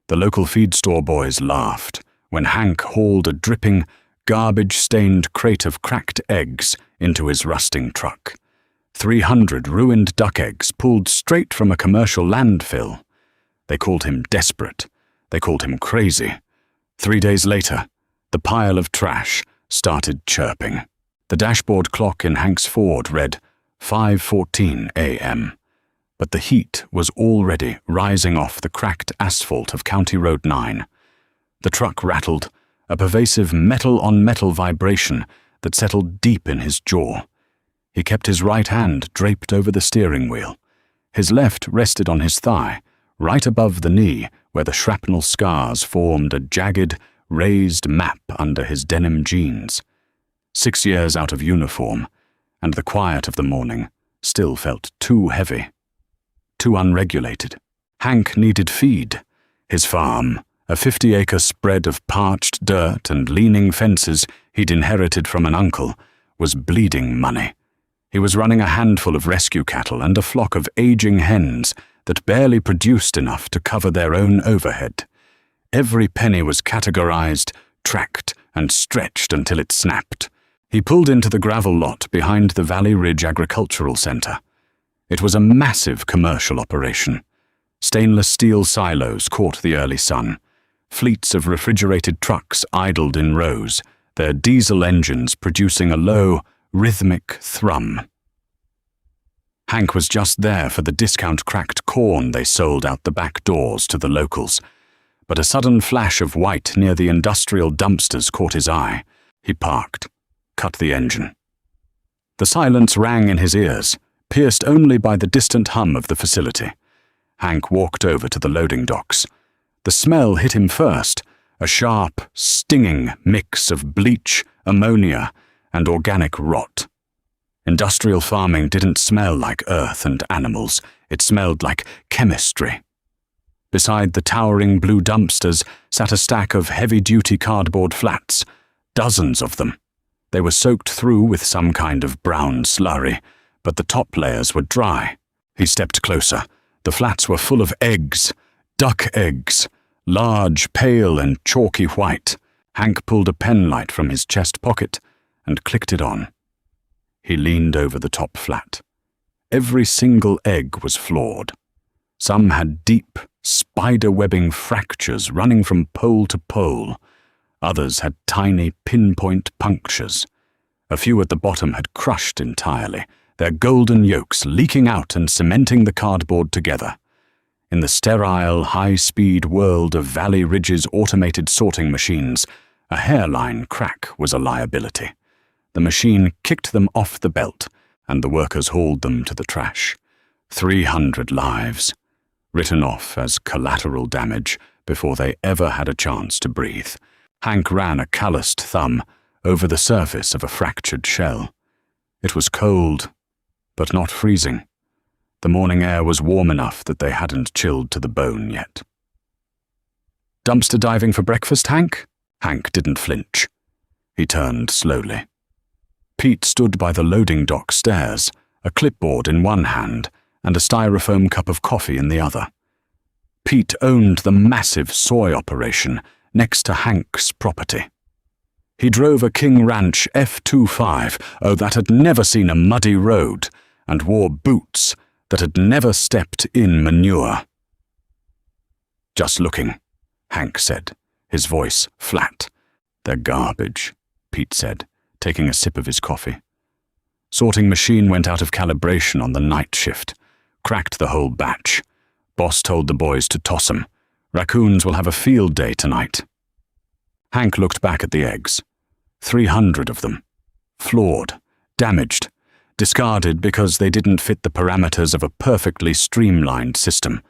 The local feed store boys laughed when Hank hauled a dripping, garbage-stained crate of cracked eggs into his rusting truck. 300 ruined duck eggs pulled straight from a commercial landfill. They called him desperate. They called him crazy. 3 days later, the pile of trash started chirping. The dashboard clock in Hank's Ford read 5:14 a.m., but the heat was already rising off the cracked asphalt of County Road 9. The truck rattled, a pervasive metal-on-metal vibration that settled deep in his jaw. He kept his right hand draped over the steering wheel. His left rested on his thigh, right above the knee where the shrapnel scars formed a jagged, raised map under his denim jeans. 6 years out of uniform, and the quiet of the morning still felt too heavy, too unregulated. Hank needed feed. His farm, a 50-acre spread of parched dirt and leaning fences he'd inherited from an uncle, was bleeding money. He was running a handful of rescue cattle and a flock of aging hens that barely produced enough to cover their own overhead. Every penny was categorized, tracked, and stretched until it snapped. He pulled into the gravel lot behind the Valley Ridge Agricultural Center. It was a massive commercial operation. Stainless steel silos caught the early sun. Fleets of refrigerated trucks idled in rows, their diesel engines producing a low, rhythmic thrum. Hank was just there for the discount cracked corn they sold out the back doors to the locals, but a sudden flash of white near the industrial dumpsters caught his eye. He parked, cut the engine. The silence rang in his ears, pierced only by the distant hum of the facility. Hank walked over to the loading docks. The smell hit him first, a sharp, stinging mix of bleach, ammonia, and organic rot. Industrial farming didn't smell like earth and animals, it smelled like chemistry. Beside the towering blue dumpsters sat a stack of heavy-duty cardboard flats, dozens of them. They were soaked through with some kind of brown slurry, but the top layers were dry. He stepped closer. The flats were full of eggs, duck eggs, large, pale, and chalky white. Hank pulled a penlight from his chest pocket and clicked it on. He leaned over the top flat. Every single egg was flawed. Some had deep, spider-webbing fractures running from pole to pole. Others had tiny pinpoint punctures. A few at the bottom had crushed entirely, their golden yolks leaking out and cementing the cardboard together. In the sterile, high-speed world of Valley Ridge's automated sorting machines, a hairline crack was a liability. The machine kicked them off the belt, and the workers hauled them to the trash. 300 lives, written off as collateral damage before they ever had a chance to breathe. Hank ran a calloused thumb over the surface of a fractured shell. It was cold, but not freezing. The morning air was warm enough that they hadn't chilled to the bone yet. "Dumpster diving for breakfast, Hank?" Hank didn't flinch. He turned slowly. Pete stood by the loading dock stairs, a clipboard in one hand and a styrofoam cup of coffee in the other. Pete owned the massive soy operation next to Hank's property. He drove a King Ranch F25, that had never seen a muddy road, and wore boots that had never stepped in manure. "Just looking," Hank said, his voice flat. "They're garbage," Pete said, taking a sip of his coffee. Sorting machine went out of calibration on the night shift. Cracked the whole batch. Boss told the boys to toss 'em. Raccoons will have a field day tonight. Hank looked back at the eggs. 300 of them. Flawed, damaged, discarded because they didn't fit the parameters of a perfectly streamlined system.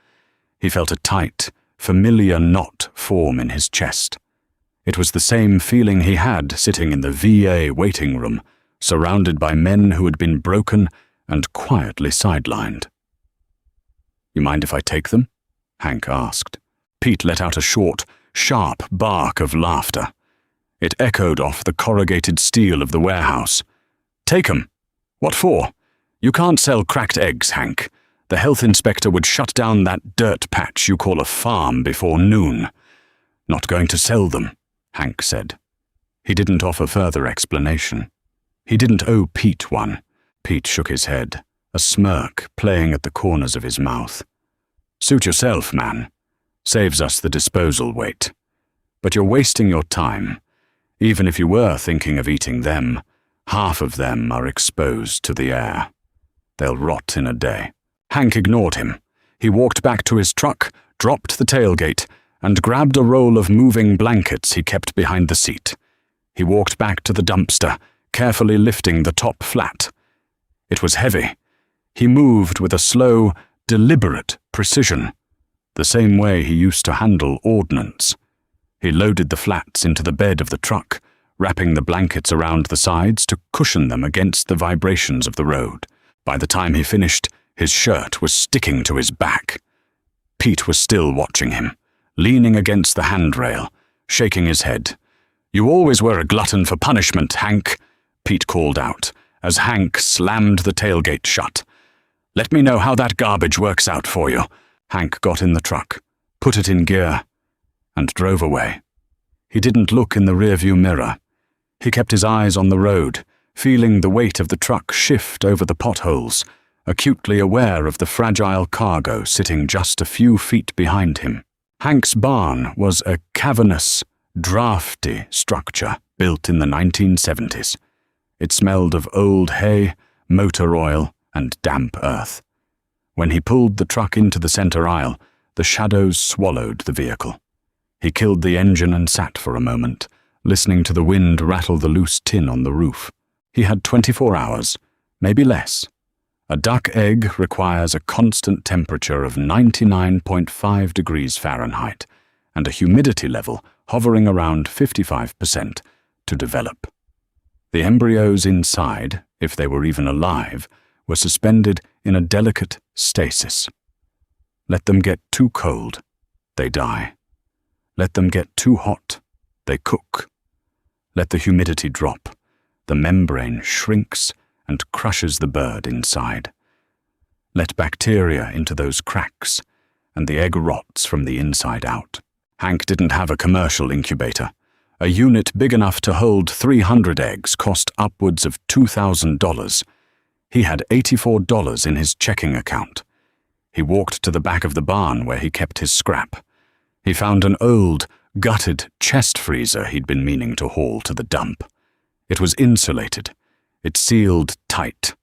He felt a tight, familiar knot form in his chest. It was the same feeling he had sitting in the VA waiting room, surrounded by men who had been broken and quietly sidelined. "You mind if I take them?" Hank asked. Pete let out a short, sharp bark of laughter. It echoed off the corrugated steel of the warehouse. "Take 'em. What for? You can't sell cracked eggs, Hank. The health inspector would shut down that dirt patch you call a farm before noon. Not going to sell them, Hank said. He didn't offer further explanation. He didn't owe Pete one. Pete shook his head, a smirk playing at the corners of his mouth. Suit yourself, man. Saves us the disposal weight. But you're wasting your time. Even if you were thinking of eating them, half of them are exposed to the air. They'll rot in a day. Hank ignored him. He walked back to his truck, dropped the tailgate, and grabbed a roll of moving blankets he kept behind the seat. He walked back to the dumpster, carefully lifting the top flat. It was heavy. He moved with a slow, deliberate precision, the same way he used to handle ordnance. He loaded the flats into the bed of the truck, wrapping the blankets around the sides to cushion them against the vibrations of the road. By the time he finished, his shirt was sticking to his back. Pete was still watching him, leaning against the handrail, shaking his head. "You always were a glutton for punishment, Hank," Pete called out, as Hank slammed the tailgate shut. "Let me know how that garbage works out for you." Hank got in the truck, put it in gear, and drove away. He didn't look in the rearview mirror. He kept his eyes on the road, feeling the weight of the truck shift over the potholes, acutely aware of the fragile cargo sitting just a few feet behind him. Hank's barn was a cavernous, drafty structure built in the 1970s. It smelled of old hay, motor oil, and damp earth. When he pulled the truck into the center aisle, the shadows swallowed the vehicle. He killed the engine and sat for a moment, listening to the wind rattle the loose tin on the roof. He had 24 hours, maybe less. A duck egg requires a constant temperature of 99.5 degrees Fahrenheit and a humidity level hovering around 55% to develop. The embryos inside, if they were even alive, were suspended in a delicate stasis. Let them get too cold, they die. Let them get too hot, they cook. Let the humidity drop, the membrane shrinks and crushes the bird inside. Let bacteria into those cracks, and the egg rots from the inside out. Hank didn't have a commercial incubator. A unit big enough to hold 300 eggs cost upwards of $2,000. He had $84 in his checking account. He walked to the back of the barn where he kept his scrap. He found an old, gutted chest freezer he'd been meaning to haul to the dump. It was insulated. It sealed tight.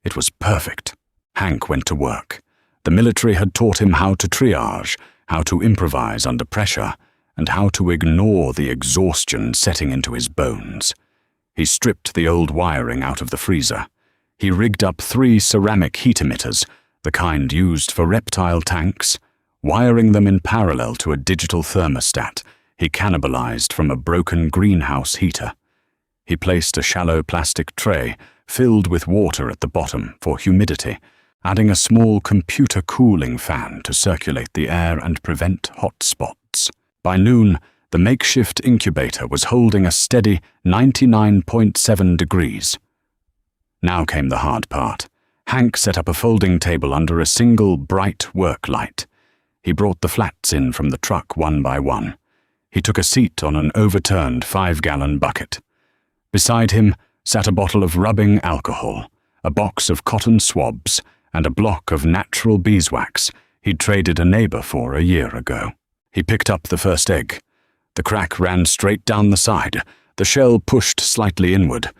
It was perfect. Hank went to work. The military had taught him how to triage, how to improvise under pressure, and how to ignore the exhaustion setting into his bones. He stripped the old wiring out of the freezer. He rigged up 3 ceramic heat emitters, the kind used for reptile tanks. Wiring them in parallel to a digital thermostat he cannibalized from a broken greenhouse heater. He placed a shallow plastic tray filled with water at the bottom for humidity, adding a small computer cooling fan to circulate the air and prevent hot spots. By noon, the makeshift incubator was holding a steady 99.7 degrees. Now came the hard part. Hank set up a folding table under a single bright work light. He brought the flats in from the truck one by one. He took a seat on an overturned 5-gallon bucket. Beside him sat a bottle of rubbing alcohol, a box of cotton swabs, and a block of natural beeswax he'd traded a neighbor for a year ago. He picked up the first egg. The crack ran straight down the side, the shell pushed slightly inward.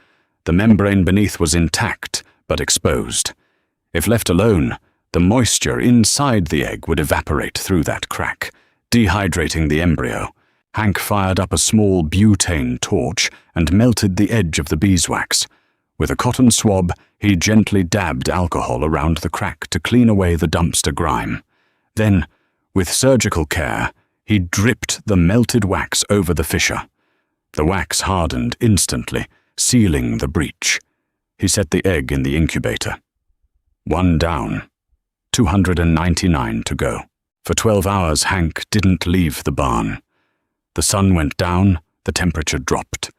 The membrane beneath was intact, but exposed. If left alone, the moisture inside the egg would evaporate through that crack, dehydrating the embryo. Hank fired up a small butane torch and melted the edge of the beeswax. With a cotton swab, he gently dabbed alcohol around the crack to clean away the dumpster grime. Then, with surgical care, he dripped the melted wax over the fissure. The wax hardened instantly, sealing the breach. He set the egg in the incubator. 1 down. 299 to go. For 12 hours, Hank didn't leave the barn. The sun went down, the temperature dropped.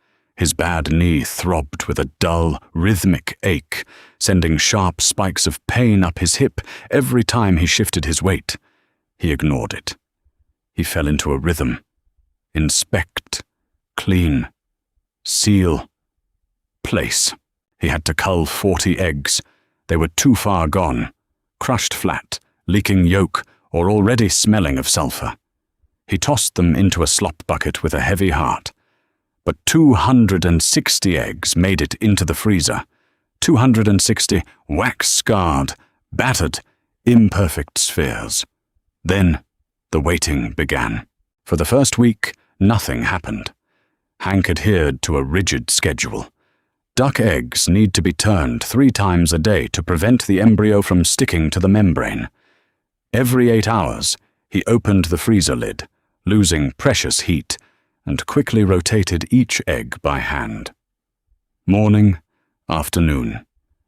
His bad knee throbbed with a dull, rhythmic ache, sending sharp spikes of pain up his hip every time he shifted his weight. He ignored it. He fell into a rhythm. Inspect, clean, seal, place. He had to cull 40 eggs. They were too far gone, crushed flat, leaking yolk, or already smelling of sulfur. He tossed them into a slop bucket with a heavy heart. But 260 eggs made it into the freezer. 260 wax-scarred, battered, imperfect spheres. Then the waiting began. For the first week, nothing happened. Hank adhered to a rigid schedule. Duck eggs need to be turned 3 times a day to prevent the embryo from sticking to the membrane. Every 8 hours, he opened the freezer lid, losing precious heat, and quickly rotated each egg by hand. Morning, afternoon,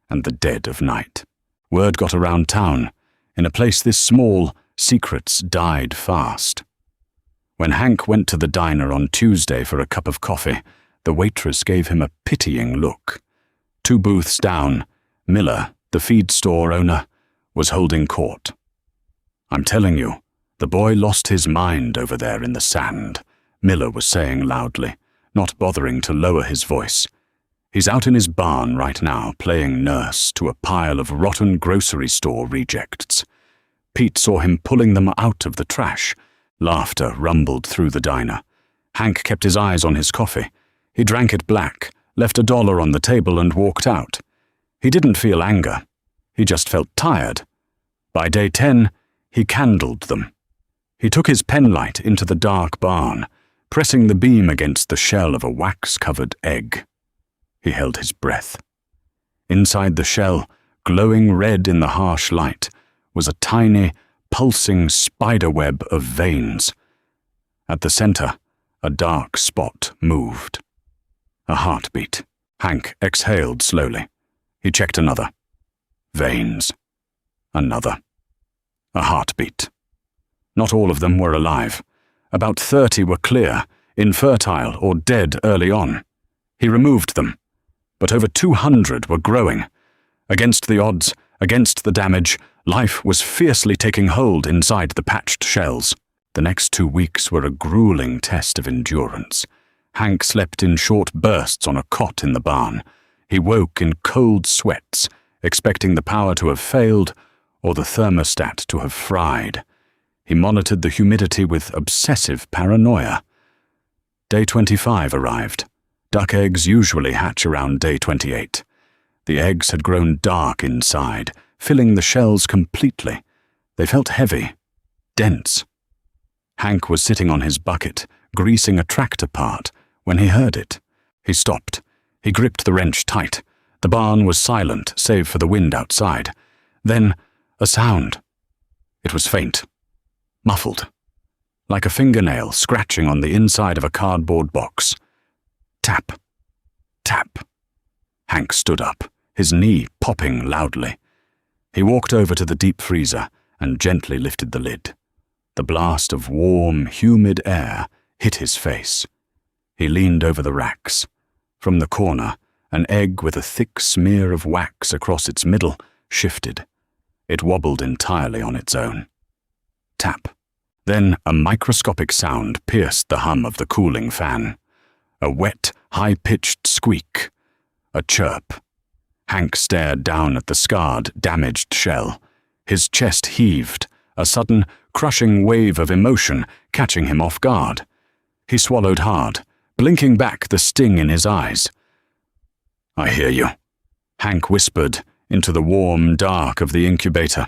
and the dead of night. Word got around town. In a place this small, secrets died fast. When Hank went to the diner on Tuesday for a cup of coffee, the waitress gave him a pitying look. 2 booths down, Miller, the feed store owner, was holding court. "I'm telling you, the boy lost his mind over there in the sand," Miller was saying loudly, not bothering to lower his voice. "He's out in his barn right now, playing nurse to a pile of rotten grocery store rejects. Pete saw him pulling them out of the trash." Laughter rumbled through the diner. Hank kept his eyes on his coffee. He drank it black, left $1 on the table and walked out. He didn't feel anger. He just felt tired. By day 10, he candled them. He took his penlight into the dark barn, pressing the beam against the shell of a wax-covered egg. He held his breath. Inside the shell, glowing red in the harsh light, was a tiny, pulsing spiderweb of veins. At the center, a dark spot moved. A heartbeat. Hank exhaled slowly. He checked another. Veins. Another. A heartbeat. Not all of them were alive. About 30 were clear, infertile or dead early on. He removed them, but over 200 were growing. Against the odds, against the damage, life was fiercely taking hold inside the patched shells. The next 2 weeks were a grueling test of endurance. Hank slept in short bursts on a cot in the barn. He woke in cold sweats, expecting the power to have failed or the thermostat to have fried. He monitored the humidity with obsessive paranoia. Day 25 arrived. Duck eggs usually hatch around day 28. The eggs had grown dark inside, filling the shells completely. They felt heavy, dense. Hank was sitting on his bucket, greasing a tractor part, when he heard it. He stopped. He gripped the wrench tight. The barn was silent, save for the wind outside. Then, a sound. It was faint, muffled, like a fingernail scratching on the inside of a cardboard box. Tap, tap. Hank stood up, his knee popping loudly. He walked over to the deep freezer and gently lifted the lid. The blast of warm, humid air hit his face. He leaned over the racks. From the corner, an egg with a thick smear of wax across its middle shifted. It wobbled entirely on its own. Tap. Then a microscopic sound pierced the hum of the cooling fan. A wet, high-pitched squeak. A chirp. Hank stared down at the scarred, damaged shell. His chest heaved, a sudden, crushing wave of emotion catching him off guard. He swallowed hard, blinking back the sting in his eyes. "I hear you," Hank whispered into the warm dark of the incubator.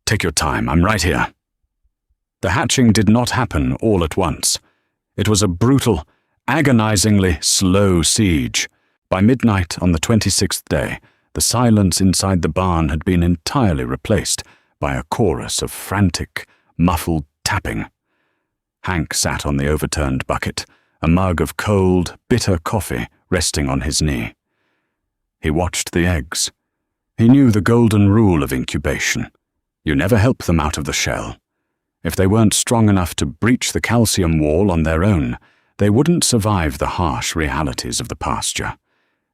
"Take your time, I'm right here." The hatching did not happen all at once. It was a brutal, agonizingly slow siege. By midnight on the 26th day, the silence inside the barn had been entirely replaced by a chorus of frantic, muffled tapping. Hank sat on the overturned bucket, a mug of cold, bitter coffee resting on his knee. He watched the eggs. He knew the golden rule of incubation. You never help them out of the shell. If they weren't strong enough to breach the calcium wall on their own, They wouldn't survive the harsh realities of the pasture.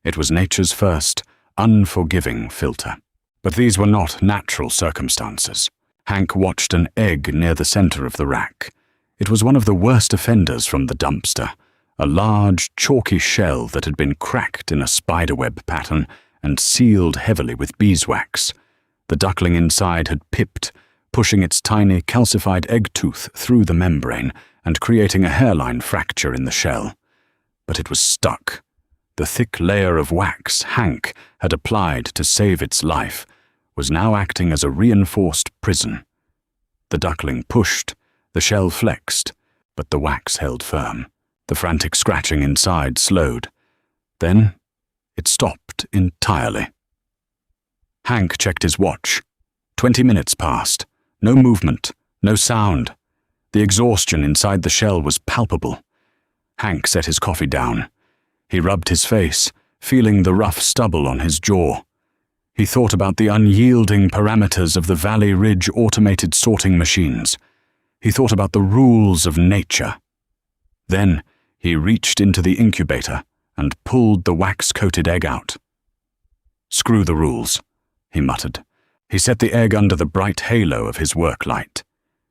It was nature's first, unforgiving filter. But these were not natural circumstances. Hank watched an egg near the center of the rack. It was one of the worst offenders from the dumpster, a large, chalky shell that had been cracked in a spiderweb pattern and sealed heavily with beeswax. The duckling inside had pipped, pushing its tiny calcified egg tooth through the membrane and creating a hairline fracture in the shell. But it was stuck. The thick layer of wax Hank had applied to save its life was now acting as a reinforced prison. The duckling pushed, the shell flexed, but the wax held firm. The frantic scratching inside slowed. Then it stopped entirely. Hank checked his watch. 20 minutes passed. No movement, no sound. The exhaustion inside the shell was palpable. Hank set his coffee down. He rubbed his face, feeling the rough stubble on his jaw. He thought about the unyielding parameters of the Valley Ridge automated sorting machines. He thought about the rules of nature. Then he reached into the incubator and pulled the wax-coated egg out. "Screw the rules," he muttered. He set the egg under the bright halo of his work light.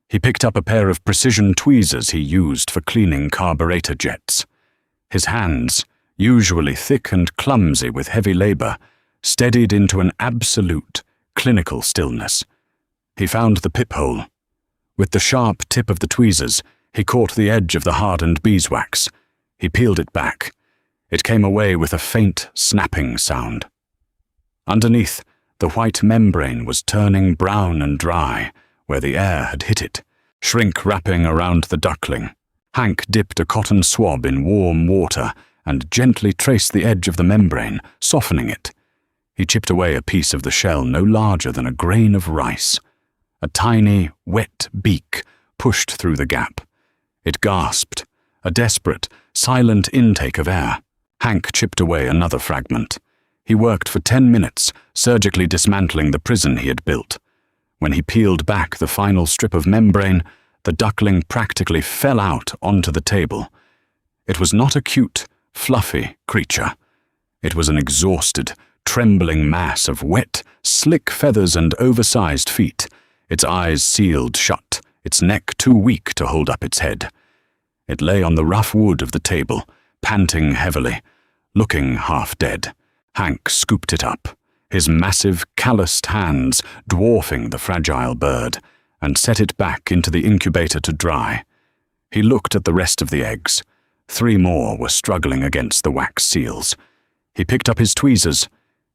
He picked up a pair of precision tweezers he used for cleaning carburetor jets. His hands, usually thick and clumsy with heavy labor, steadied into an absolute, clinical stillness. He found the pip hole. With the sharp tip of the tweezers, he caught the edge of the hardened beeswax. He peeled it back. It came away with a faint, snapping sound. Underneath, the white membrane was turning brown and dry, where the air had hit it, shrink-wrapping around the duckling. Hank dipped a cotton swab in warm water and gently traced the edge of the membrane, softening it. He chipped away a piece of the shell no larger than a grain of rice. A tiny, wet beak pushed through the gap. It gasped, a desperate, silent intake of air. Hank chipped away another fragment. He worked for 10 minutes, surgically dismantling the prison he had built. When he peeled back the final strip of membrane, the duckling practically fell out onto the table. It was not a cute, fluffy creature. It was an exhausted, trembling mass of wet, slick feathers and oversized feet, its eyes sealed shut, its neck too weak to hold up its head. It lay on the rough wood of the table, panting heavily, looking half dead. Hank scooped it up, his massive, calloused hands dwarfing the fragile bird, and set it back into the incubator to dry. He looked at the rest of the eggs. 3 more were struggling against the wax seals. He picked up his tweezers.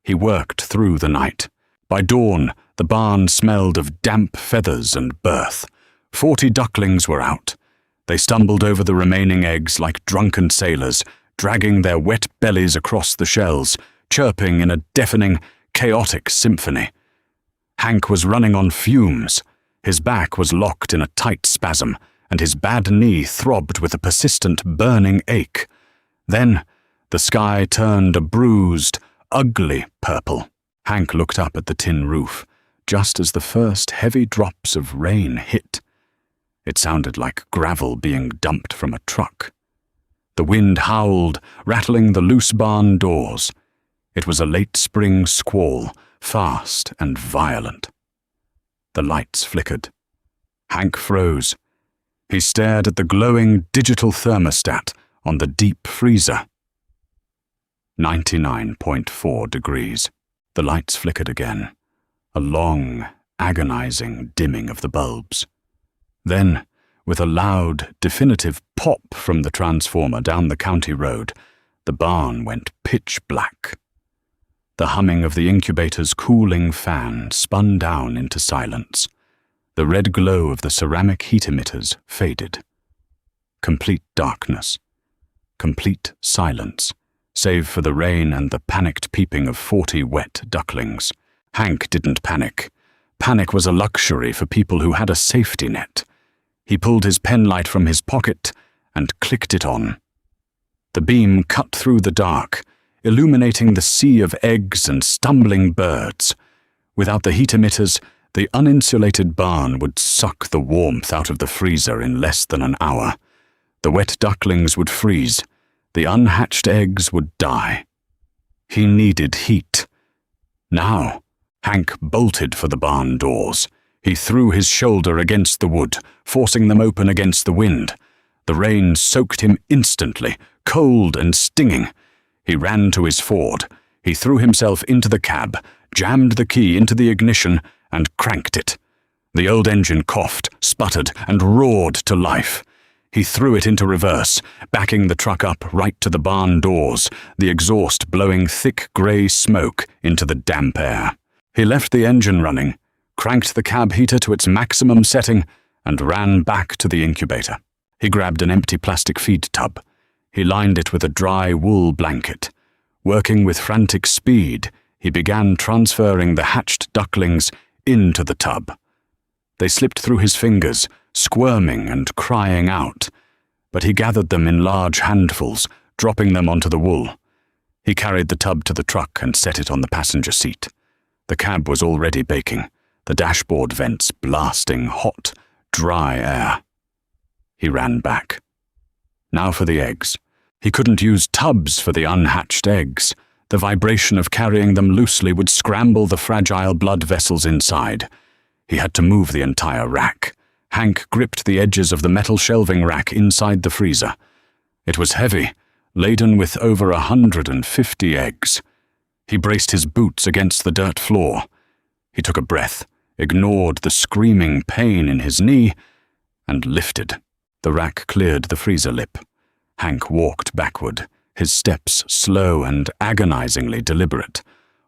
He worked through the night. By dawn, the barn smelled of damp feathers and birth. 40 ducklings were out. They stumbled over the remaining eggs like drunken sailors, dragging their wet bellies across the shells, chirping in a deafening, chaotic symphony. Hank was running on fumes. His back was locked in a tight spasm, and his bad knee throbbed with a persistent, burning ache. Then, the sky turned a bruised, ugly purple. Hank looked up at the tin roof, just as the first heavy drops of rain hit. It sounded like gravel being dumped from a truck. The wind howled, rattling the loose barn doors. It was a late spring squall, fast and violent. The lights flickered. Hank froze. He stared at the glowing digital thermostat on the deep freezer. 99.4 degrees. The lights flickered again. A long, agonizing dimming of the bulbs. Then, with a loud, definitive pop from the transformer down the county road, the barn went pitch black. The humming of the incubator's cooling fan spun down into silence. The red glow of the ceramic heat emitters faded. Complete darkness. Complete silence, save for the rain and the panicked peeping of 40 wet ducklings. Hank didn't panic. Panic was a luxury for people who had a safety net. He pulled his penlight from his pocket and clicked it on. The beam cut through the dark, illuminating the sea of eggs and stumbling birds. Without the heat emitters, the uninsulated barn would suck the warmth out of the freezer in less than an hour. The wet ducklings would freeze. The unhatched eggs would die. He needed heat. Now, Hank bolted for the barn doors. He threw his shoulder against the wood, forcing them open against the wind. The rain soaked him instantly, cold and stinging. He ran to his Ford. He threw himself into the cab, jammed the key into the ignition, and cranked it. The old engine coughed, sputtered, and roared to life. He threw it into reverse, backing the truck up right to the barn doors, the exhaust blowing thick grey smoke into the damp air. He left the engine running, cranked the cab heater to its maximum setting, and ran back to the incubator. He grabbed an empty plastic feed tub. He lined it with a dry wool blanket. Working with frantic speed, he began transferring the hatched ducklings into the tub. They slipped through his fingers, squirming and crying out, but he gathered them in large handfuls, dropping them onto the wool. He carried the tub to the truck and set it on the passenger seat. The cab was already baking, the dashboard vents blasting hot, dry air. He ran back. Now for the eggs. He couldn't use tubs for the unhatched eggs. The vibration of carrying them loosely would scramble the fragile blood vessels inside. He had to move the entire rack. Hank gripped the edges of the metal shelving rack inside the freezer. It was heavy, laden with over 150 eggs. He braced his boots against the dirt floor. He took a breath, ignored the screaming pain in his knee, and lifted. The rack cleared the freezer lip. Hank walked backward, his steps slow and agonizingly deliberate,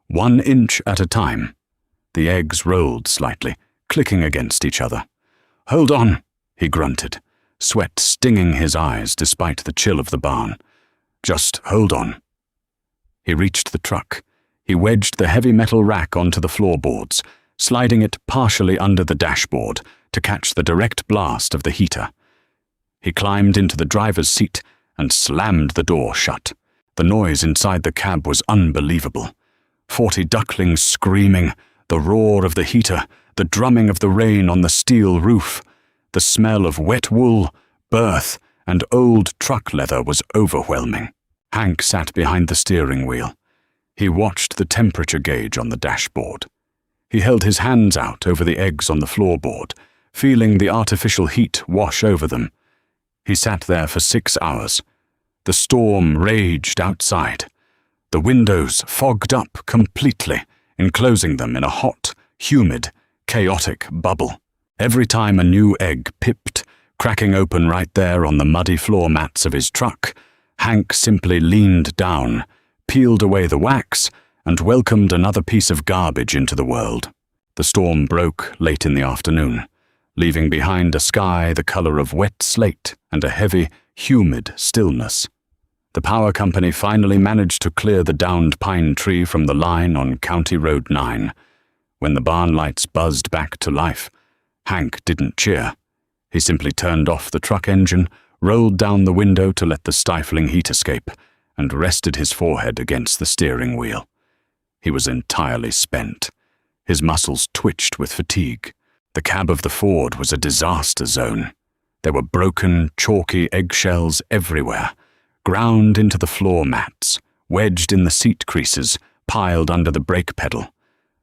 1 inch at a time. The eggs rolled slightly, clicking against each other. "Hold on," he grunted, sweat stinging his eyes despite the chill of the barn. "Just hold on." He reached the truck. He wedged the heavy metal rack onto the floorboards, sliding it partially under the dashboard to catch the direct blast of the heater. He climbed into the driver's seat and slammed the door shut. The noise inside the cab was unbelievable. 40 ducklings screaming, the roar of the heater, the drumming of the rain on the steel roof. The smell of wet wool, birth, and old truck leather was overwhelming. Hank sat behind the steering wheel. He watched the temperature gauge on the dashboard. He held his hands out over the eggs on the floorboard, feeling the artificial heat wash over them. He sat there for 6 hours. The storm raged outside. The windows fogged up completely, enclosing them in a hot, humid, chaotic bubble. Every time a new egg pipped, cracking open right there on the muddy floor mats of his truck, Hank simply leaned down, peeled away the wax, and welcomed another piece of garbage into the world. The storm broke late in the afternoon, leaving behind a sky the color of wet slate and a heavy, humid stillness. The power company finally managed to clear the downed pine tree from the line on County Road 9. When the barn lights buzzed back to life, Hank didn't cheer. He simply turned off the truck engine, rolled down the window to let the stifling heat escape, and rested his forehead against the steering wheel. He was entirely spent. His muscles twitched with fatigue. The cab of the Ford was a disaster zone. There were broken, chalky eggshells everywhere, ground into the floor mats, wedged in the seat creases, piled under the brake pedal.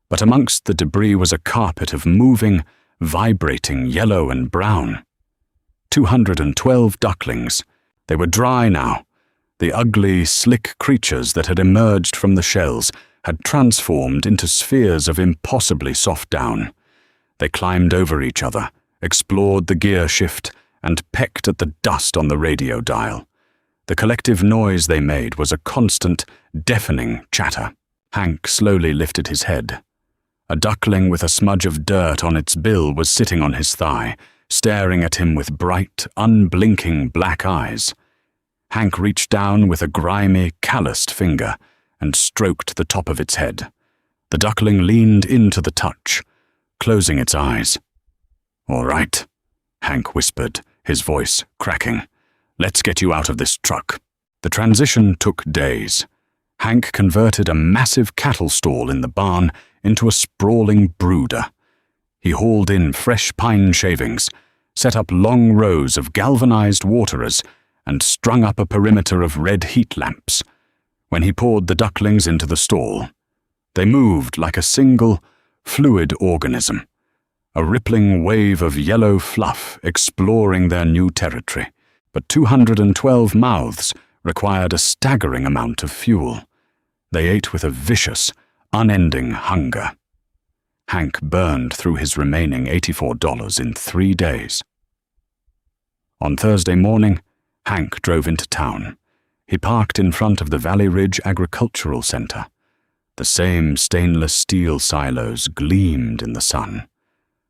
But amongst the debris was a carpet of moving, vibrating yellow and brown. 212 ducklings. They were dry now. The ugly, slick creatures that had emerged from the shells had transformed into spheres of impossibly soft down. They climbed over each other, explored the gear shift, and pecked at the dust on the radio dial. The collective noise they made was a constant, deafening chatter. Hank slowly lifted his head. A duckling with a smudge of dirt on its bill was sitting on his thigh, staring at him with bright, unblinking black eyes. Hank reached down with a grimy, calloused finger and stroked the top of its head. The duckling leaned into the touch, closing its eyes. "All right," Hank whispered, his voice cracking. "Let's get you out of this truck." The transition took days. Hank converted a massive cattle stall in the barn into a sprawling brooder. He hauled in fresh pine shavings, set up long rows of galvanized waterers, and strung up a perimeter of red heat lamps. When he poured the ducklings into the stall, they moved like a single, fluid organism, a rippling wave of yellow fluff exploring their new territory. But 212 mouths required a staggering amount of fuel. They ate with a vicious, unending hunger. Hank burned through his remaining $84 in 3 days. On Thursday morning, Hank drove into town. He parked in front of the Valley Ridge Agricultural Center. The same stainless steel silos gleamed in the sun.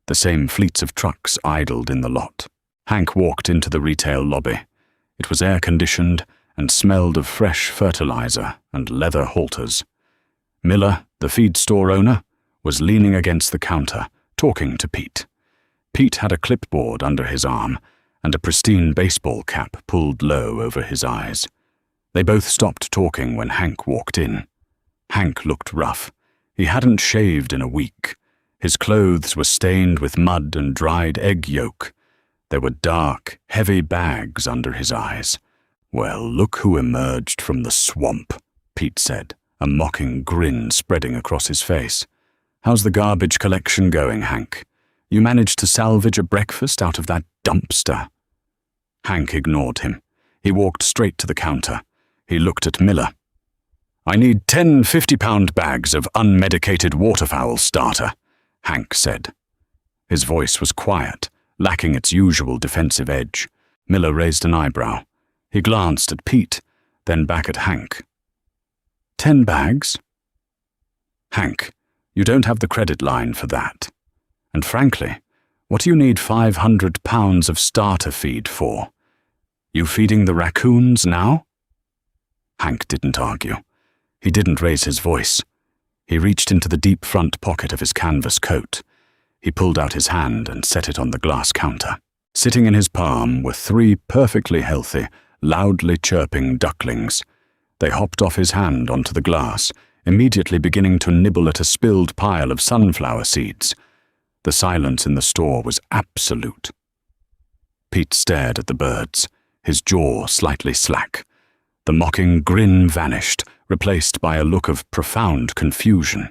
The same fleets of trucks idled in the lot. Hank walked into the retail lobby. It was air-conditioned and smelled of fresh fertilizer and leather halters. Miller, the feed store owner, was leaning against the counter, talking to Pete. Pete had a clipboard under his arm and a pristine baseball cap pulled low over his eyes. They both stopped talking when Hank walked in. Hank looked rough. He hadn't shaved in a week. His clothes were stained with mud and dried egg yolk. There were dark, heavy bags under his eyes. "Well, look who emerged from the swamp," Pete said, a mocking grin spreading across his face. "How's the garbage collection going, Hank? You managed to salvage a breakfast out of that dumpster?" Hank ignored him. He walked straight to the counter. He looked at Miller. "I need 10 50-pound bags of unmedicated waterfowl starter," Hank said. His voice was quiet, lacking its usual defensive edge. Miller raised an eyebrow. He glanced at Pete, then back at Hank. 10 bags? Hank, you don't have the credit line for that. And frankly, what do you need 500 pounds of starter feed for? You feeding the raccoons now? Hank didn't argue. He didn't raise his voice. He reached into the deep front pocket of his canvas coat. He pulled out his hand and set it on the glass counter. Sitting in his palm were 3 perfectly healthy, loudly chirping ducklings. They hopped off his hand onto the glass, immediately beginning to nibble at a spilled pile of sunflower seeds. The silence in the store was absolute. Pete stared at the birds, his jaw slightly slack. The mocking grin vanished, replaced by a look of profound confusion.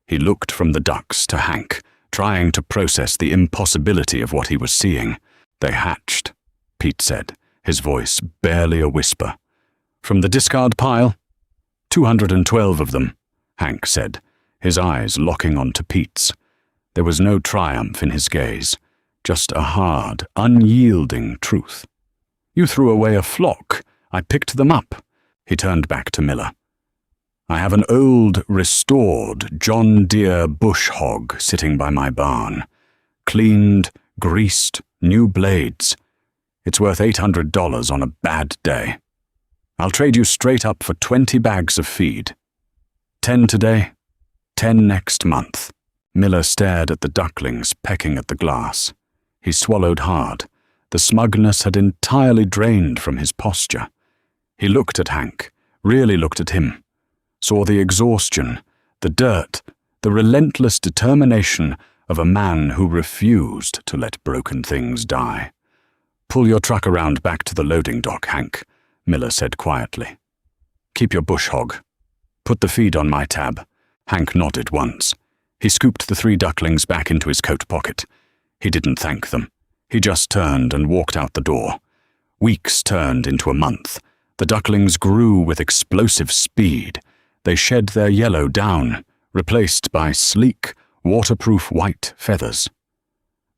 He looked from the ducks to Hank, trying to process the impossibility of what he was seeing. "They hatched," Pete said, his voice barely a whisper. "From the discard pile?" 212 of them, Hank said, his eyes locking onto Pete's. There was no triumph in his gaze, just a hard, unyielding truth. "You threw away a flock. I picked them up." He turned back to Miller. "I have an old, restored John Deere bush hog sitting by my barn. Cleaned, greased, new blades. It's worth $800 on a bad day. I'll trade you straight up for 20 bags of feed. 10 today, 10 next month." Miller stared at the ducklings pecking at the glass. He swallowed hard. The smugness had entirely drained from his posture. He looked at Hank, really looked at him, saw the exhaustion, the dirt, the relentless determination of a man who refused to let broken things die. "Pull your truck around back to the loading dock, Hank," Miller said quietly. "Keep your bush hog. Put the feed on my tab." Hank nodded once. He scooped the 3 ducklings back into his coat pocket. He didn't thank them. He just turned and walked out the door. Weeks turned into a month. The ducklings grew with explosive speed. They shed their yellow down, replaced by sleek, waterproof white feathers.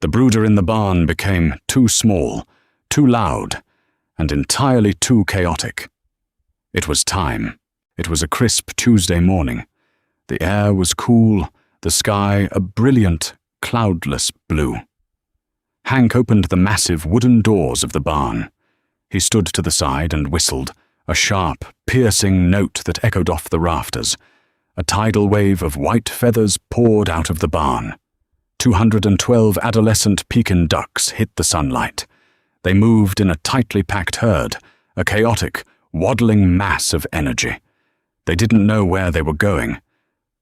The brooder in the barn became too small, too loud, and entirely too chaotic. It was time. It was a crisp Tuesday morning. The air was cool, the sky a brilliant, cloudless blue. Hank opened the massive wooden doors of the barn. He stood to the side and whistled, a sharp, piercing note that echoed off the rafters. A tidal wave of white feathers poured out of the barn. 212 adolescent Pekin ducks hit the sunlight. They moved in a tightly packed herd, a chaotic, waddling mass of energy. They didn't know where they were going,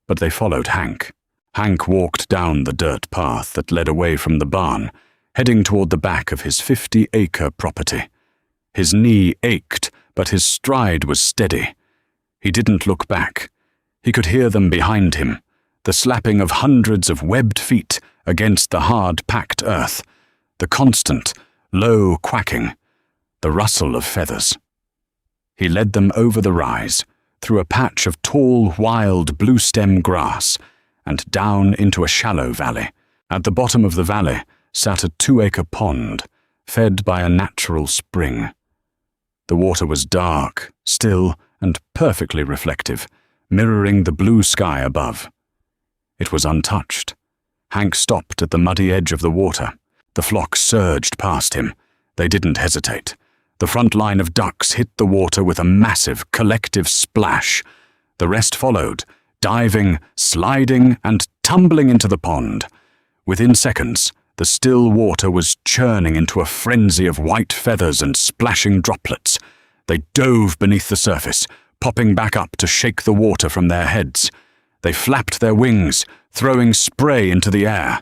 but they followed Hank. Hank walked down the dirt path that led away from the barn, heading toward the back of his 50-acre property. His knee ached, but his stride was steady. He didn't look back. He could hear them behind him, the slapping of hundreds of webbed feet against the hard, packed earth, the constant, low quacking, the rustle of feathers. He led them over the rise, through a patch of tall, wild blue-stem grass, and down into a shallow valley. At the bottom of the valley sat a 2-acre pond, fed by a natural spring. The water was dark, still, and perfectly reflective, mirroring the blue sky above. It was untouched. Hank stopped at the muddy edge of the water. The flock surged past him. They didn't hesitate. The front line of ducks hit the water with a massive, collective splash. The rest followed, diving, sliding, and tumbling into the pond. Within seconds, the still water was churning into a frenzy of white feathers and splashing droplets. They dove beneath the surface, popping back up to shake the water from their heads. They flapped their wings, throwing spray into the air.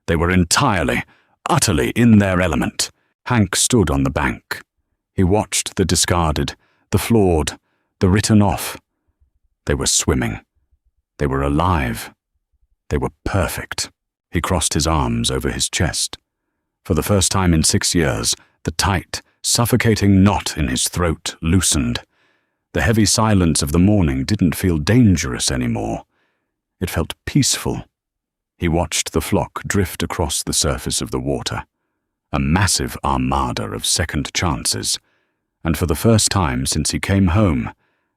They were entirely, utterly in their element. Hank stood on the bank. He watched the discarded, the flawed, the written off. They were swimming. They were alive. They were perfect. He crossed his arms over his chest. For the first time in 6 years, the tight, suffocating knot in his throat loosened. The heavy silence of the morning didn't feel dangerous anymore. It felt peaceful. He watched the flock drift across the surface of the water, a massive armada of second chances, and for the first time since he came home,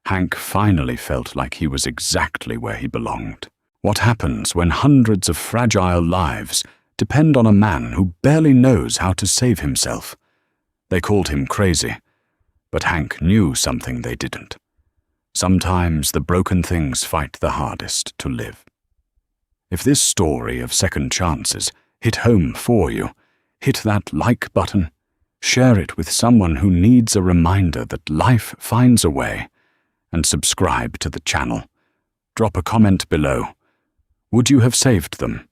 Hank finally felt like he was exactly where he belonged. What happens when hundreds of fragile lives depend on a man who barely knows how to save himself? They called him crazy, but Hank knew something they didn't. Sometimes the broken things fight the hardest to live. If this story of second chances hit home for you, hit that like button, share it with someone who needs a reminder that life finds a way, and subscribe to the channel. Drop a comment below. Would you have saved them?